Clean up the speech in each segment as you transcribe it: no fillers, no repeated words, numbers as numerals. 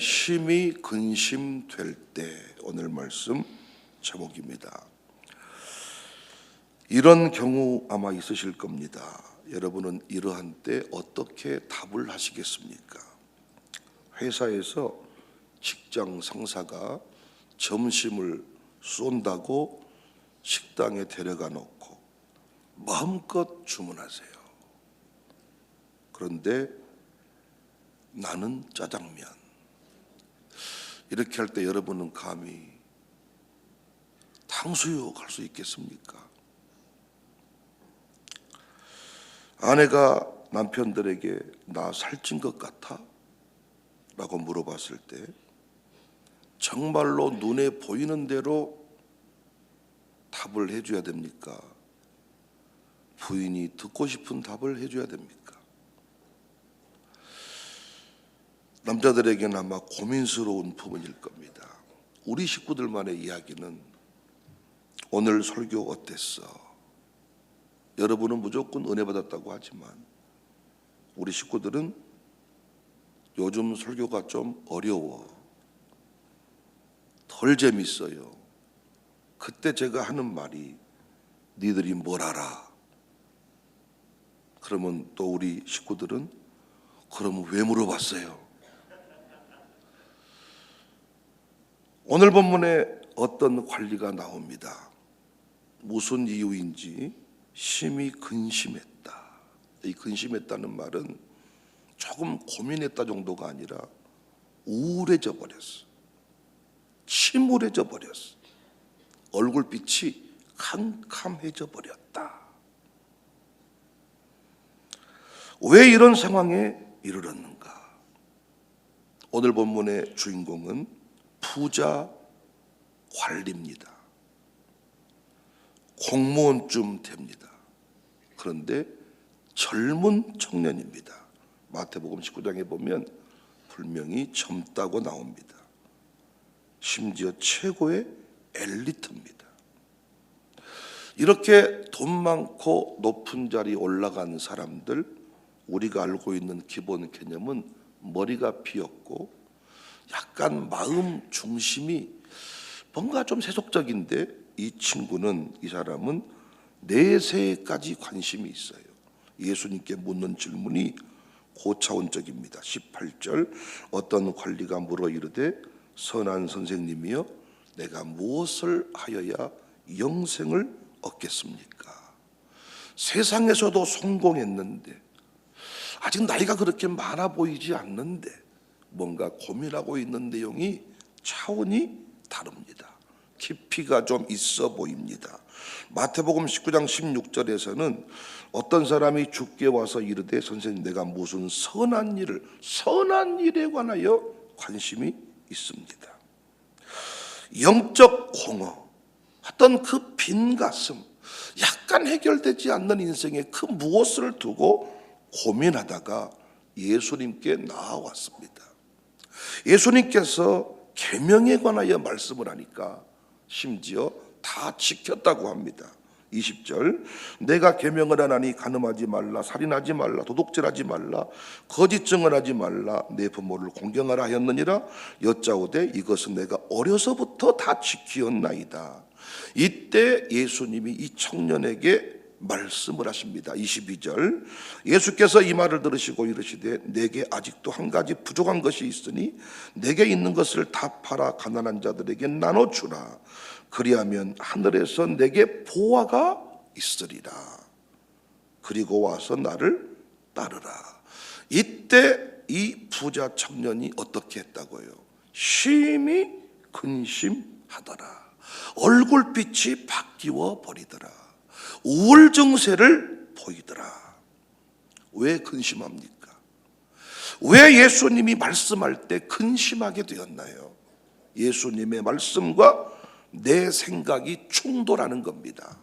심히 근심될 때, 오늘 말씀 제목입니다. 이런 경우 아마 있으실 겁니다. 여러분은 이러한 때 어떻게 답을 하시겠습니까? 회사에서 직장 상사가 점심을 쏜다고 식당에 데려가 놓고 마음껏 주문하세요. 그런데 나는 짜장면. 이렇게 할 때 여러분은 감히 탕수육 할 수 있겠습니까? 아내가 남편들에게 나 살찐 것 같아? 라고 물어봤을 때 정말로 눈에 보이는 대로 답을 해줘야 됩니까? 부인이 듣고 싶은 답을 해줘야 됩니까? 남자들에게는 아마 고민스러운 부분일 겁니다. 우리 식구들만의 이야기는 오늘 설교 어땠어? 여러분은 무조건 은혜 받았다고 하지만 우리 식구들은 요즘 설교가 좀 어려워, 덜 재밌어요. 그때 제가 하는 말이 니들이 뭘 알아? 그러면 또 우리 식구들은 그럼 왜 물어봤어요? 오늘 본문에 어떤 관리가 나옵니다. 무슨 이유인지 심히 근심했다. 이 근심했다는 말은 조금 고민했다 정도가 아니라 우울해져 버렸어. 침울해져 버렸어. 얼굴빛이 캄캄해져 버렸다. 왜 이런 상황에 이르렀는가? 오늘 본문의 주인공은 부자 관리입니다. 공무원쯤 됩니다. 그런데 젊은 청년입니다. 마태복음 19장에 보면 분명히 젊다고 나옵니다. 심지어 최고의 엘리트입니다. 이렇게 돈 많고 높은 자리에 올라간 사람들, 우리가 알고 있는 기본 개념은 머리가 비었고 약간 마음 중심이 뭔가 좀 세속적인데, 이 친구는, 이 사람은 내세까지 관심이 있어요. 예수님께 묻는 질문이 고차원적입니다. 18절, 어떤 관리가 물어 이르되 선한 선생님이여 내가 무엇을 하여야 영생을 얻겠습니까? 세상에서도 성공했는데 아직 나이가 그렇게 많아 보이지 않는데 뭔가 고민하고 있는 내용이 차원이 다릅니다. 깊이가 좀 있어 보입니다. 마태복음 19장 16절에서는 어떤 사람이 주께 와서 이르되 선생님 내가 무슨 선한 일에 관하여 관심이 있습니다. 영적 공허, 어떤 그 빈 가슴, 약간 해결되지 않는 인생의 그 무엇을 두고 고민하다가 예수님께 나아왔습니다. 예수님께서 계명에 관하여 말씀을 하니까 심지어 다 지켰다고 합니다. 20절, 내가 계명을 하나니 간음하지 말라, 살인하지 말라, 도둑질하지 말라, 거짓 증언하지 말라, 내 부모를 공경하라 하였느니라. 여짜오되 이것은 내가 어려서부터 다 지키었나이다. 이때 예수님이 이 청년에게 말씀을 하십니다. 22절, 예수께서 이 말을 들으시고 이르시되 내게 아직도 한 가지 부족한 것이 있으니 내게 있는 것을 다 팔아 가난한 자들에게 나눠주라. 그리하면 하늘에서 내게 보화가 있으리라. 그리고 와서 나를 따르라. 이때 이 부자 청년이 어떻게 했다고요? 심히 근심하더라. 얼굴빛이 바뀌어 버리더라. 우울 증세를 보이더라. 왜 근심합니까? 왜 예수님이 말씀할 때 근심하게 되었나요? 예수님의 말씀과 내 생각이 충돌하는 겁니다.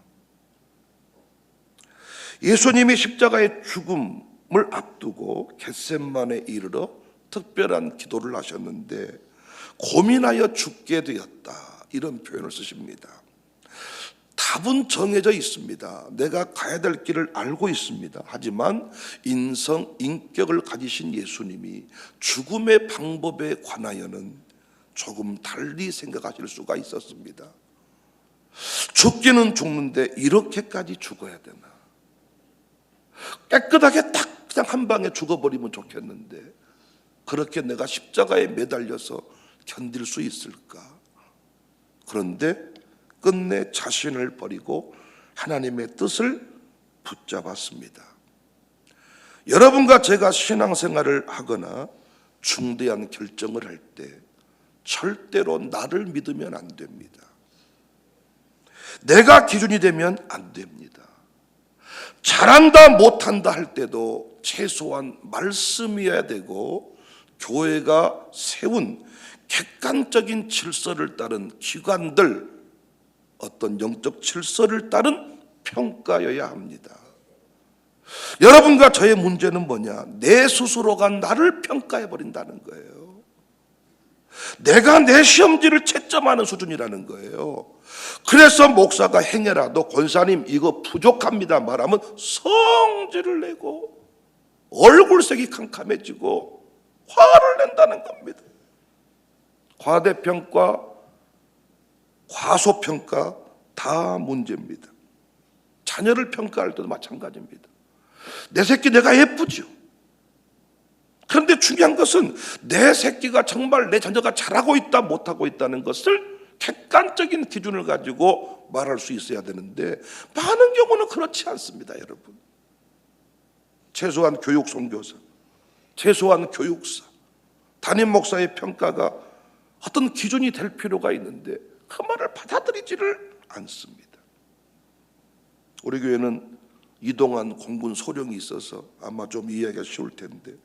예수님이 십자가의 죽음을 앞두고 겟세마네에 이르러 특별한 기도를 하셨는데 고민하여 죽게 되었다, 이런 표현을 쓰십니다. 답은 정해져 있습니다. 내가 가야 될 길을 알고 있습니다. 하지만 인격을 가지신 예수님이 죽음의 방법에 관하여는 조금 달리 생각하실 수가 있었습니다. 죽기는 죽는데 이렇게까지 죽어야 되나? 깨끗하게 딱 그냥 한 방에 죽어버리면 좋겠는데 그렇게 내가 십자가에 매달려서 견딜 수 있을까? 그런데 끝내 자신을 버리고 하나님의 뜻을 붙잡았습니다. 여러분과 제가 신앙생활을 하거나 중대한 결정을 할 때 절대로 나를 믿으면 안 됩니다. 내가 기준이 되면 안 됩니다. 잘한다 못한다 할 때도 최소한 말씀이어야 되고 교회가 세운 객관적인 질서를 따른 기관들, 어떤 영적 질서를 따른 평가여야 합니다. 여러분과 저의 문제는 뭐냐? 내 스스로가 나를 평가해 버린다는 거예요. 내가 내 시험지를 채점하는 수준이라는 거예요. 그래서 목사가 행해라, 너 권사님 이거 부족합니다 말하면 성질을 내고 얼굴색이 캄캄해지고 화를 낸다는 겁니다. 과대평가, 과소평가 다 문제입니다. 자녀를 평가할 때도 마찬가지입니다. 내 새끼 내가 예쁘죠. 그런데 중요한 것은 내 새끼가 정말 내 자녀가 잘하고 있다 못하고 있다는 것을 객관적인 기준을 가지고 말할 수 있어야 되는데 많은 경우는 그렇지 않습니다. 여러분, 최소한 교육 선교사, 최소한 교육사, 담임 목사의 평가가 어떤 기준이 될 필요가 있는데 그 말을 받아들이지를 않습니다. 우리 교회는 이동한 공군 소령이 있어서 아마 좀 이해하기가 쉬울 텐데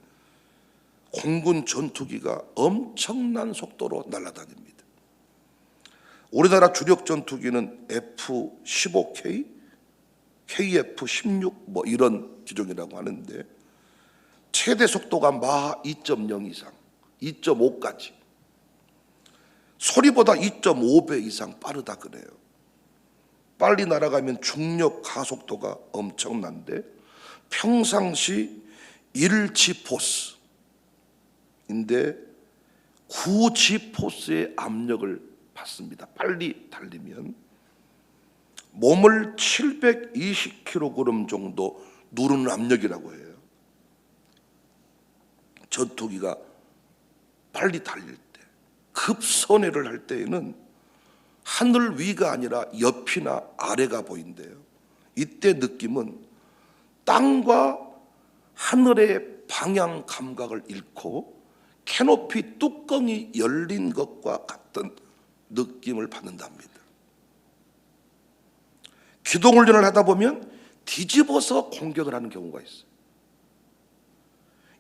공군 전투기가 엄청난 속도로 날아다닙니다. 우리나라 주력 전투기는 F-15K, KF-16 뭐 이런 기종이라고 하는데 최대 속도가 마하 2.0 이상, 2.5까지, 소리보다 2.5배 이상 빠르다 그래요. 빨리 날아가면 중력 가속도가 엄청난데 평상시 1G포스 인데 9G포스의 압력을 받습니다. 빨리 달리면 몸을 720kg 정도 누르는 압력이라고 해요. 전투기가 빨리 달릴 때, 급선회를 할 때에는 하늘 위가 아니라 옆이나 아래가 보인대요. 이때 느낌은 땅과 하늘의 방향 감각을 잃고 캐노피 뚜껑이 열린 것과 같은 느낌을 받는답니다. 기동훈련을 하다 보면 뒤집어서 공격을 하는 경우가 있어요.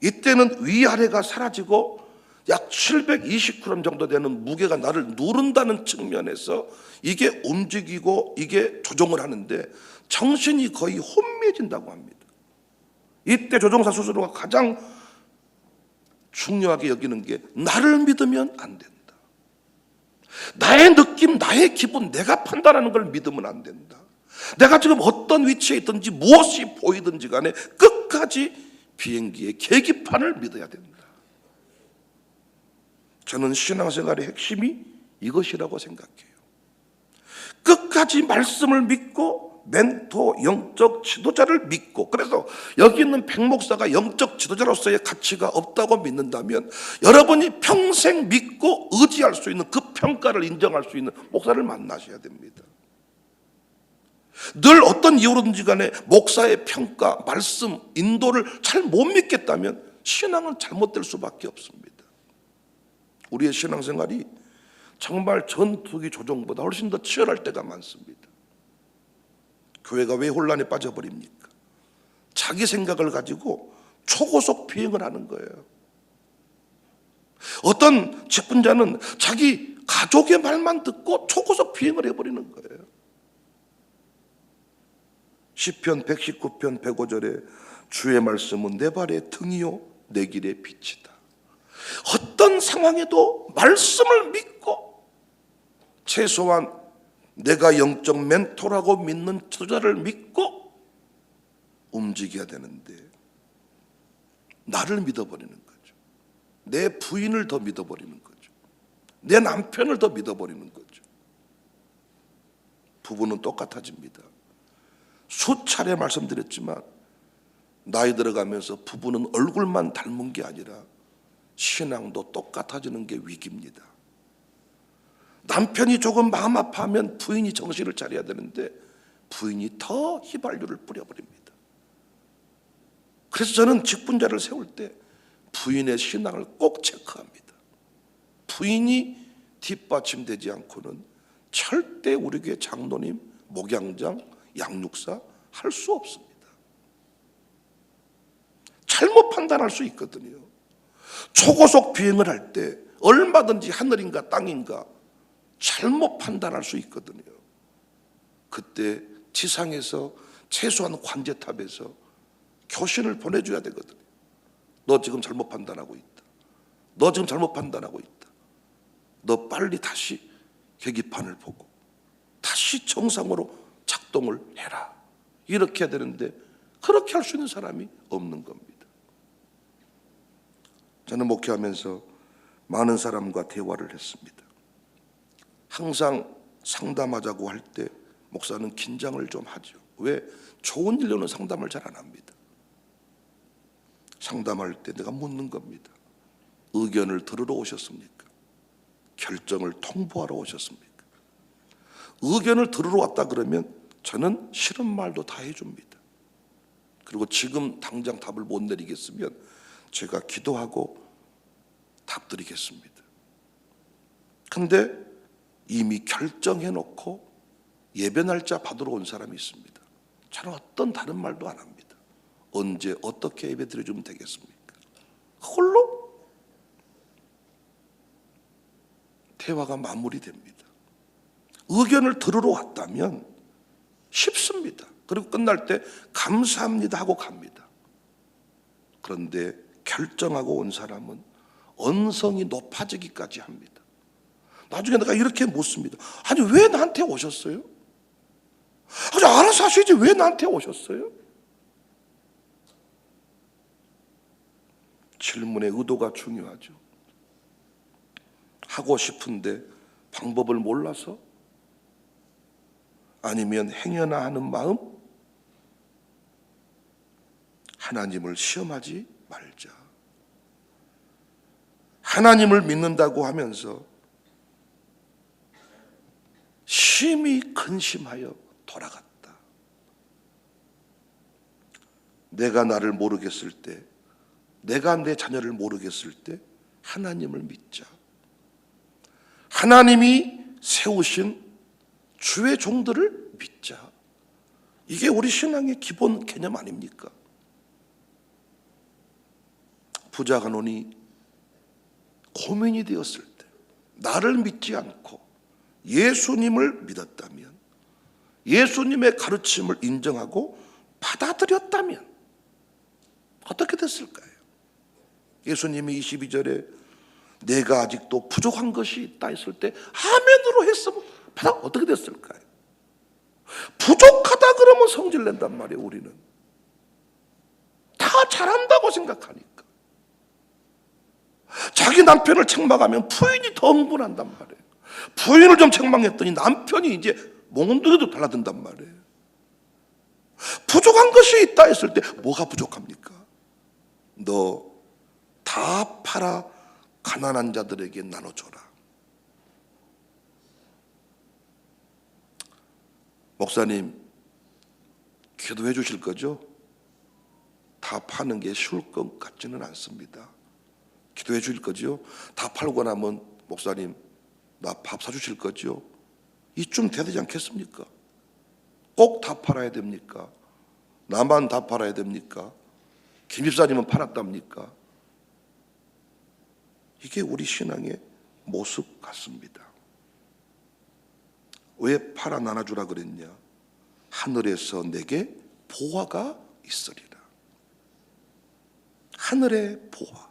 이때는 위아래가 사라지고 약 720g 정도 되는 무게가 나를 누른다는 측면에서 이게 움직이고 이게 조종을 하는데 정신이 거의 혼미해진다고 합니다. 이때 조종사 스스로가 가장 중요하게 여기는 게 나를 믿으면 안 된다. 나의 느낌, 나의 기분, 내가 판단하는 걸 믿으면 안 된다. 내가 지금 어떤 위치에 있든지 무엇이 보이든지 간에 끝까지 비행기의 계기판을 믿어야 된다. 저는 신앙생활의 핵심이 이것이라고 생각해요. 끝까지 말씀을 믿고 멘토, 영적 지도자를 믿고, 그래서 여기 있는 백 목사가 영적 지도자로서의 가치가 없다고 믿는다면 여러분이 평생 믿고 의지할 수 있는 그 평가를 인정할 수 있는 목사를 만나셔야 됩니다. 늘 어떤 이유로든지 간에 목사의 평가, 말씀, 인도를 잘 못 믿겠다면 신앙은 잘못될 수밖에 없습니다. 우리의 신앙생활이 정말 전투기 조종보다 훨씬 더 치열할 때가 많습니다. 교회가 왜 혼란에 빠져버립니까? 자기 생각을 가지고 초고속 비행을 하는 거예요. 어떤 직분자는 자기 가족의 말만 듣고 초고속 비행을 해버리는 거예요. 시편 119편 105절에 주의 말씀은 내 발의 등이요 내 길의 빛이다. 어떤 상황에도 말씀을 믿고 최소한 내가 영적 멘토라고 믿는 지도자를 믿고 움직여야 되는데 나를 믿어버리는 거죠. 내 부인을 더 믿어버리는 거죠. 내 남편을 더 믿어버리는 거죠. 부부는 똑같아집니다. 수차례 말씀드렸지만 나이 들어가면서 부부는 얼굴만 닮은 게 아니라 신앙도 똑같아지는 게 위기입니다. 남편이 조금 마음 아파하면 부인이 정신을 차려야 되는데 부인이 더 휘발유를 뿌려버립니다. 그래서 저는 직분자를 세울 때 부인의 신앙을 꼭 체크합니다. 부인이 뒷받침되지 않고는 절대 우리 교회 장로님, 목양장, 양육사 할 수 없습니다. 잘못 판단할 수 있거든요. 초고속 비행을 할 때 얼마든지 하늘인가 땅인가 잘못 판단할 수 있거든요. 그때 지상에서 최소한 관제탑에서 교신을 보내줘야 되거든요. 너 지금 잘못 판단하고 있다. 너 지금 잘못 판단하고 있다. 너 빨리 다시 계기판을 보고 다시 정상으로 작동을 해라. 이렇게 해야 되는데 그렇게 할 수 있는 사람이 없는 겁니다. 저는 목회하면서 많은 사람과 대화를 했습니다. 항상 상담하자고 할 때 목사는 긴장을 좀 하죠. 왜? 좋은 일로는 상담을 잘 안 합니다. 상담할 때 내가 묻는 겁니다. 의견을 들으러 오셨습니까? 결정을 통보하러 오셨습니까? 의견을 들으러 왔다 그러면 저는 싫은 말도 다 해줍니다. 그리고 지금 당장 답을 못 내리겠으면 제가 기도하고 답드리겠습니다. 근데 이미 결정해놓고 예배 날짜 받으러 온 사람이 있습니다. 저는 어떤 다른 말도 안 합니다. 언제 어떻게 예배 드려주면 되겠습니까? 그걸로 대화가 마무리됩니다. 의견을 들으러 왔다면 쉽습니다. 그리고 끝날 때 감사합니다 하고 갑니다. 그런데 결정하고 온 사람은 언성이 높아지기까지 합니다. 나중에 내가 이렇게 묻습니다. 아니 왜 나한테 오셨어요? 아니 알아서 하시지 왜 나한테 오셨어요? 질문의 의도가 중요하죠. 하고 싶은데 방법을 몰라서? 아니면 행여나 하는 마음? 하나님을 시험하지 말자. 하나님을 믿는다고 하면서 심히 근심하여 돌아갔다. 내가 나를 모르겠을 때, 내가 내 자녀를 모르겠을 때 하나님을 믿자. 하나님이 세우신 주의 종들을 믿자. 이게 우리 신앙의 기본 개념 아닙니까? 부자가 노니 고민이 되었을 때 나를 믿지 않고 예수님을 믿었다면, 예수님의 가르침을 인정하고 받아들였다면 어떻게 됐을까요? 예수님이 22절에 내가 아직도 부족한 것이 있다 했을 때 아멘으로 했으면 어떻게 됐을까요? 부족하다 그러면 성질낸단 말이에요. 우리는 다 잘한다고 생각하니까. 자기 남편을 책망하면 부인이 더 흥분한단 말이에요. 부인을 좀 책망했더니 남편이 이제 몽둥이도 달라든단 말이에요. 부족한 것이 있다 했을 때 뭐가 부족합니까? 너 다 팔아 가난한 자들에게 나눠줘라. 목사님 기도해 주실 거죠? 다 파는 게 쉬울 것 같지는 않습니다. 기도해 주실 거죠? 다 팔고 나면 목사님 나 밥 사주실 거죠? 이쯤 돼야 되지 않겠습니까? 꼭 다 팔아야 됩니까? 나만 다 팔아야 됩니까? 김 집사님은 팔았답니까? 이게 우리 신앙의 모습 같습니다. 왜 팔아 나눠주라 그랬냐? 하늘에서 내게 보화가 있으리라. 하늘의 보화.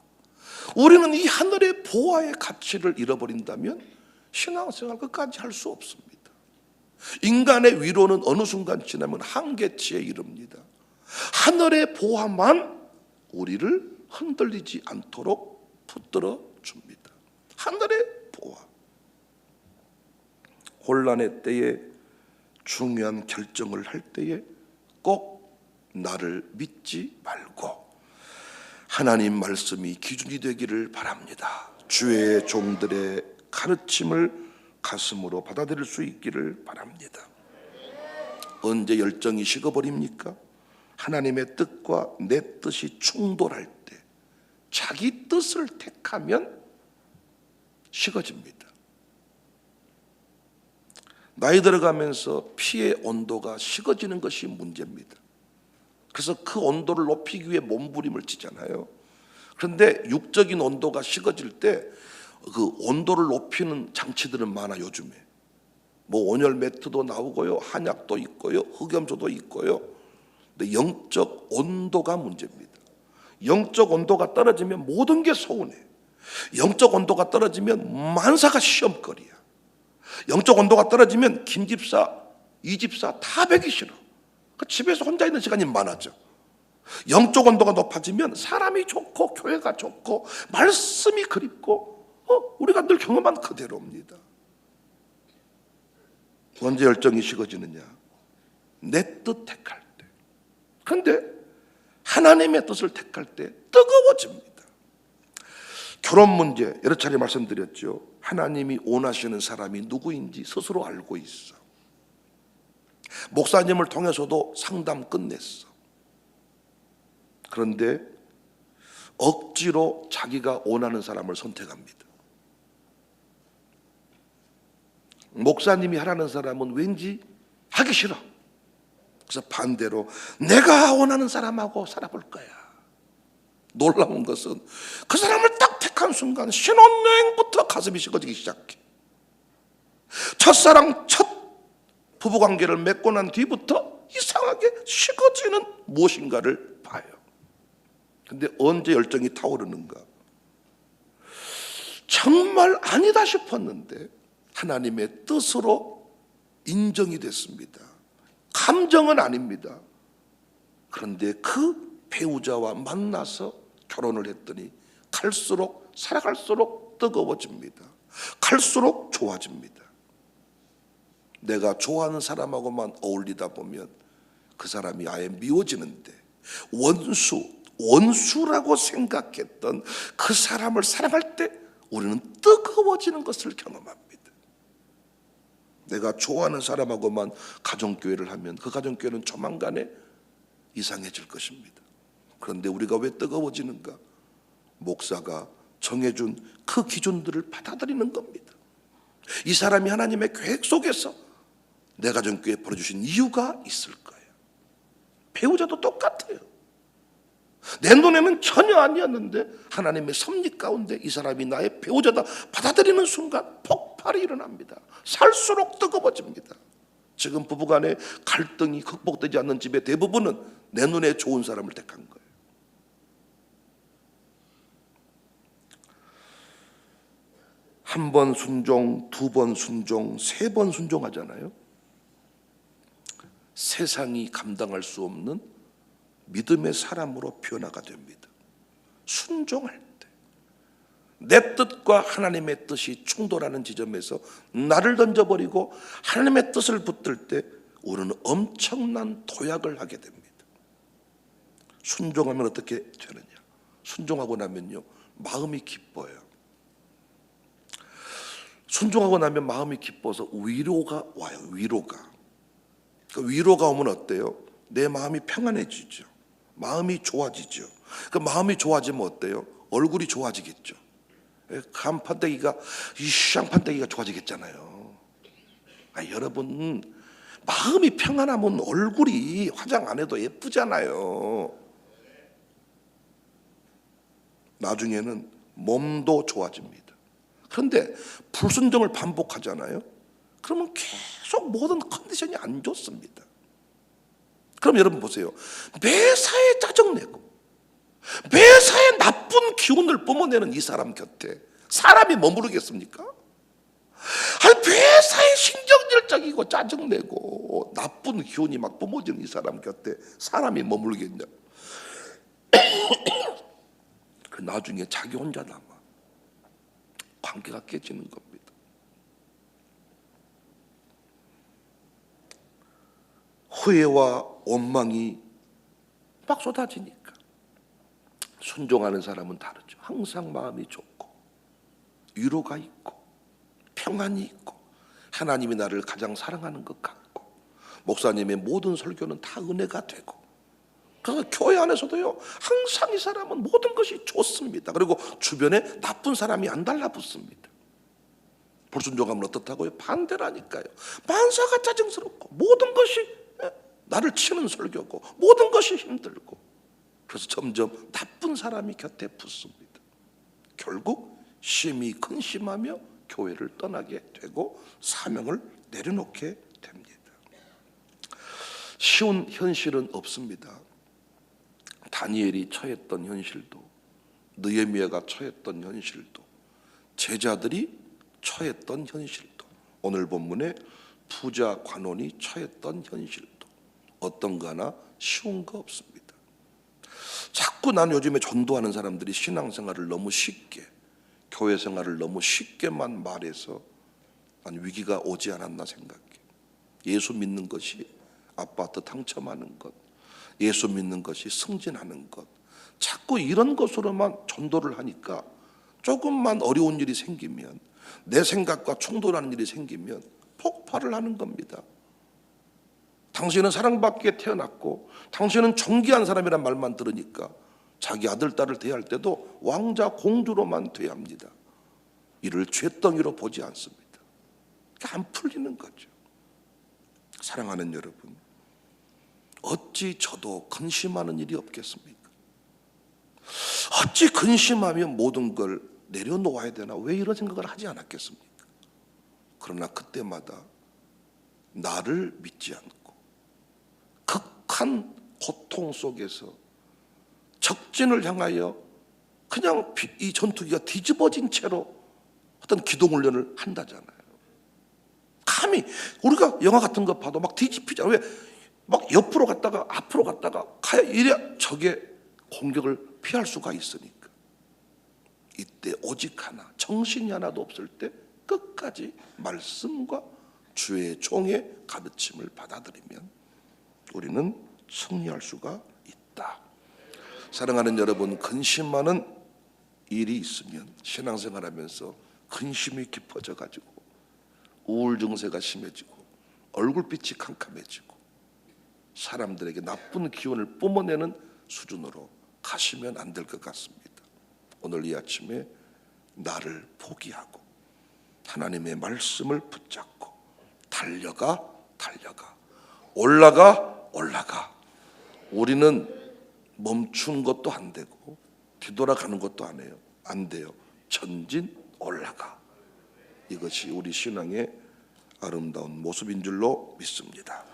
우리는 이 하늘의 보화의 가치를 잃어버린다면 신앙생활 끝까지 할 수 없습니다. 인간의 위로는 어느 순간 지나면 한계치에 이릅니다. 하늘의 보화만 우리를 흔들리지 않도록 붙들어 줍니다. 하늘의 보화. 혼란의 때에, 중요한 결정을 할 때에 꼭 나를 믿지 말고 하나님 말씀이 기준이 되기를 바랍니다. 주의 종들의 가르침을 가슴으로 받아들일 수 있기를 바랍니다. 언제 열정이 식어버립니까? 하나님의 뜻과 내 뜻이 충돌할 때, 자기 뜻을 택하면 식어집니다. 나이 들어가면서 피의 온도가 식어지는 것이 문제입니다. 그래서 그 온도를 높이기 위해 몸부림을 치잖아요. 그런데 육적인 온도가 식어질 때 그 온도를 높이는 장치들은 많아. 요즘에 뭐 온열 매트도 나오고요, 한약도 있고요, 흑염소도 있고요. 근데 영적 온도가 문제입니다. 영적 온도가 떨어지면 모든 게 서운해. 영적 온도가 떨어지면 만사가 시험거리야. 영적 온도가 떨어지면 김집사, 이집사 다 배기 싫어. 집에서 혼자 있는 시간이 많아져. 영적 온도가 높아지면 사람이 좋고 교회가 좋고 말씀이 그립고 우리가 늘 경험한 그대로입니다. 언제 열정이 식어지느냐? 내 뜻 택할 때. 그런데 하나님의 뜻을 택할 때 뜨거워집니다. 결혼 문제 여러 차례 말씀드렸죠. 하나님이 원하시는 사람이 누구인지 스스로 알고 있어. 목사님을 통해서도 상담 끝냈어. 그런데 억지로 자기가 원하는 사람을 선택합니다. 목사님이 하라는 사람은 왠지 하기 싫어. 그래서 반대로 내가 원하는 사람하고 살아볼 거야. 놀라운 것은 그 사람을 딱 택한 순간 신혼여행부터 가슴이 식어지기 시작해. 첫사랑 첫 부부관계를 맺고 난 뒤부터 이상하게 식어지는 무엇인가를 봐요. 근데 언제 열정이 타오르는가? 정말 아니다 싶었는데 하나님의 뜻으로 인정이 됐습니다. 감정은 아닙니다. 그런데 그 배우자와 만나서 결혼을 했더니 갈수록 살아갈수록 뜨거워집니다. 갈수록 좋아집니다. 내가 좋아하는 사람하고만 어울리다 보면 그 사람이 아예 미워지는데 원수라고 생각했던 그 사람을 사랑할 때 우리는 뜨거워지는 것을 경험합니다. 내가 좋아하는 사람하고만 가정교회를 하면 그 가정교회는 조만간에 이상해질 것입니다. 그런데 우리가 왜 뜨거워지는가? 목사가 정해준 그 기준들을 받아들이는 겁니다. 이 사람이 하나님의 계획 속에서 내 가정교회에 보내주신 이유가 있을 거예요. 배우자도 똑같아요. 내 눈에는 전혀 아니었는데 하나님의 섭리 가운데 이 사람이 나의 배우자다 받아들이는 순간 폭발이 일어납니다. 살수록 뜨거워집니다. 지금 부부간의 갈등이 극복되지 않는 집의 대부분은 내 눈에 좋은 사람을 택한 거예요. 한 번 순종, 두 번 순종, 세 번 순종하잖아요. 세상이 감당할 수 없는 믿음의 사람으로 변화가 됩니다. 순종할 때 내 뜻과 하나님의 뜻이 충돌하는 지점에서 나를 던져버리고 하나님의 뜻을 붙들 때 우리는 엄청난 도약을 하게 됩니다. 순종하면 어떻게 되느냐? 순종하고 나면요 마음이 기뻐요. 순종하고 나면 마음이 기뻐서 위로가 와요. 위로가 오면 어때요? 내 마음이 평안해지죠. 마음이 좋아지죠. 그 마음이 좋아지면 어때요? 얼굴이 좋아지겠죠. 간판대기가 쌍판대기가 좋아지겠잖아요. 여러분 마음이 평안하면 얼굴이 화장 안 해도 예쁘잖아요. 나중에는 몸도 좋아집니다. 그런데 불순종을 반복하잖아요. 그러면 계속 모든 컨디션이 안 좋습니다. 그럼 여러분 보세요. 매사에 짜증내고 매사에 나쁜 기운을 뿜어내는 이 사람 곁에 사람이 머무르겠습니까? 아니 배사에 신경질적이고 짜증내고 나쁜 기운이 막 뿜어지는 이 사람 곁에 사람이 머물겠냐. 그 나중에 자기 혼자 남아 관계가 깨지는 겁니다. 후회와 원망이 막 쏟아지니까 순종하는 사람은 다르죠. 항상 마음이 좋고 위로가 있고 평안이 있고 하나님이 나를 가장 사랑하는 것 같고 목사님의 모든 설교는 다 은혜가 되고 그래서 교회 안에서도요 항상 이 사람은 모든 것이 좋습니다. 그리고 주변에 나쁜 사람이 안 달라붙습니다. 불순종하면 어떻다고요? 반대라니까요. 만사가 짜증스럽고 모든 것이 나를 치는 설교고 모든 것이 힘들고 그래서 점점 나쁜 사람이 곁에 붙습니다. 결국 심히 근심하며 교회를 떠나게 되고 사명을 내려놓게 됩니다. 쉬운 현실은 없습니다. 다니엘이 처했던 현실도 느헤미야가 처했던 현실도 제자들이 처했던 현실도 오늘 본문에 부자 관원이 처했던 현실도 어떤 거 하나 쉬운 거 없습니다. 자꾸 난 요즘에 전도하는 사람들이 신앙생활을 너무 쉽게 교회 생활을 너무 쉽게만 말해서 난 위기가 오지 않았나 생각해. 예수 믿는 것이 아파트 당첨하는 것, 예수 믿는 것이 승진하는 것, 자꾸 이런 것으로만 전도를 하니까 조금만 어려운 일이 생기면 내 생각과 충돌하는 일이 생기면 폭발을 하는 겁니다. 당신은 사랑받기에 태어났고 당신은 존귀한 사람이란 말만 들으니까 자기 아들, 딸을 대할 때도 왕자, 공주로만 대합니다. 이를 쇳덩이로 보지 않습니다. 안 풀리는 거죠. 사랑하는 여러분, 어찌 저도 근심하는 일이 없겠습니까? 어찌 근심하면 모든 걸 내려놓아야 되나? 왜 이런 생각을 하지 않았겠습니까? 그러나 그때마다 나를 믿지 않고 극한 고통 속에서 적진을 향하여 그냥 이 전투기가 뒤집어진 채로 어떤 기동훈련을 한다잖아요. 감히 우리가 영화 같은 거 봐도 막 뒤집히잖아요. 왜? 막 옆으로 갔다가 앞으로 갔다가 가야 이래 적의 공격을 피할 수가 있으니까. 이때 오직 하나, 정신이 하나도 없을 때 끝까지 말씀과 주의 종의 가르침을 받아들이면 우리는 승리할 수가 있다. 사랑하는 여러분, 근심하는 일이 있으면 신앙생활하면서 근심이 깊어져 가지고 우울 증세가 심해지고 얼굴빛이 캄캄해지고 사람들에게 나쁜 기운을 뿜어내는 수준으로 가시면 안 될 것 같습니다. 오늘 이 아침에 나를 포기하고 하나님의 말씀을 붙잡고 달려가 올라가. 우리는 멈춘 것도 안 되고 뒤돌아가는 것도 안 돼요. 전진 올라가. 이것이 우리 신앙의 아름다운 모습인 줄로 믿습니다.